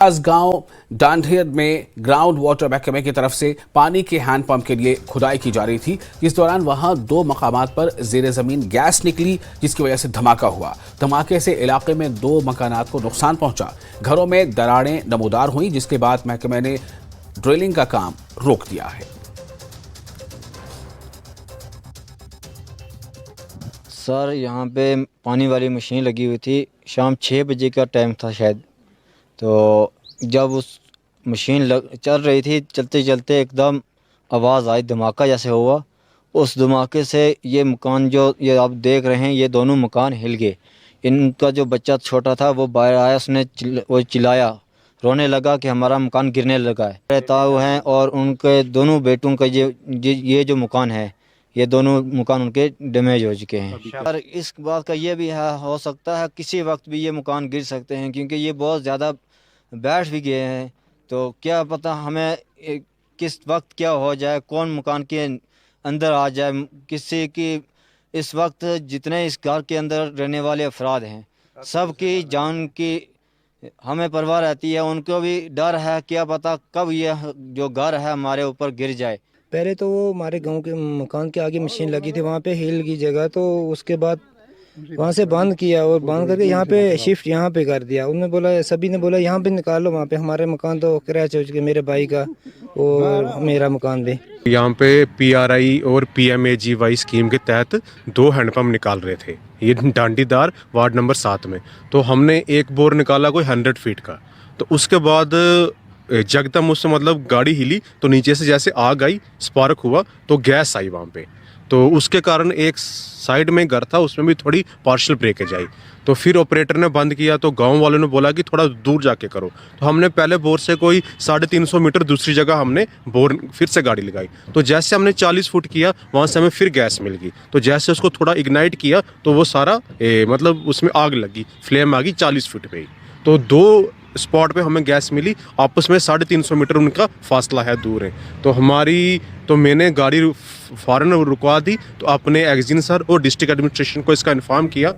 आज गांव डांढेर में ग्राउंड वाटर महकमे की तरफ से पानी के हैंडपंप के लिए खुदाई की जा रही थी। इस दौरान वहां 2 मकामात पर जेर जमीन गैस निकली, जिसकी वजह से धमाका हुआ। धमाके से इलाके में 2 मकानात को नुकसान पहुंचा। घरों में दरारें नमूदार हुई, जिसके बाद महकमे ने ड्रिलिंग का काम रोक दिया है। सर, यहाँ पे पानी वाली मशीन लगी हुई थी। शाम 6 बजे का टाइम था शायद। तो जब उस मशीन चल रही थी, चलते चलते एकदम आवाज़ आई, धमाका जैसे हुआ। उस धमाके से ये मकान जो ये आप देख रहे हैं, ये दोनों मकान हिल गए। इनका जो बच्चा छोटा था वो बाहर आया, उसने वो चिल्लाया, रोने लगा कि हमारा मकान गिरने लगा है। ताऊ हैं और उनके दोनों बेटों का ये जो मकान है, ये दोनों मकान उनके डैमेज हो चुके हैं। और इस बात का ये भी है, हो सकता है किसी वक्त भी ये मकान गिर सकते हैं, क्योंकि ये बहुत ज़्यादा बैठ भी गए हैं। तो क्या पता हमें किस वक्त क्या हो जाए, कौन मकान के अंदर आ जाए। किसी की इस वक्त जितने इस घर के अंदर रहने वाले अफराद हैं, सबकी जान की हमें परवाह रहती है। उनको भी डर है, क्या पता कब ये जो घर है हमारे ऊपर गिर जाए। पहले तो वो हमारे गांव के मकान के आगे मशीन लगी थी, वहाँ पे हिल की जगह, तो उसके बाद वहाँ से बंद किया और बंद करके यहाँ पे शिफ्ट यहाँ पे कर दिया। उन्होंने बोला, सभी ने बोला यहाँ पे निकालो, वहाँ पे हमारे मकान तो क्रैच हो चुके, मेरे भाई का और मेरा मकान भी। यहाँ पे PRI और PMAGY स्कीम के तहत 2 हैंडपम्प निकाल रहे थे, ये डांडीदार वार्ड नंबर 7 में। तो हमने एक बोर निकाला कोई 100 फीट का। तो उसके बाद जगदम उससे मतलब गाड़ी हिली, तो नीचे से जैसे आग आई, स्पार्क हुआ, तो गैस आई वहाँ पे। तो उसके कारण एक साइड में घर था, उसमें भी थोड़ी पार्शियल ब्रेकेज आई। तो फिर ऑपरेटर ने बंद किया, तो गांव वालों ने बोला कि थोड़ा दूर जाके करो। तो हमने पहले बोर से कोई 350 मीटर दूसरी जगह हमने बोर फिर से गाड़ी लगाई। तो जैसे हमने 40 फुट किया, वहाँ से हमें फिर गैस मिल गई। तो जैसे उसको थोड़ा इग्नाइट किया, तो वो सारा मतलब उसमें आग लगी, फ्लेम आ गई 40 फुट पे ही। तो 2 स्पॉट पे हमें गैस मिली, आपस में 350 मीटर उनका फासला है, दूर है। तो मैंने गाड़ी फौरन रुकवा दी। तो अपने एक्जिन सर और डिस्ट्रिक्ट एडमिनिस्ट्रेशन को इसका इन्फॉर्म किया।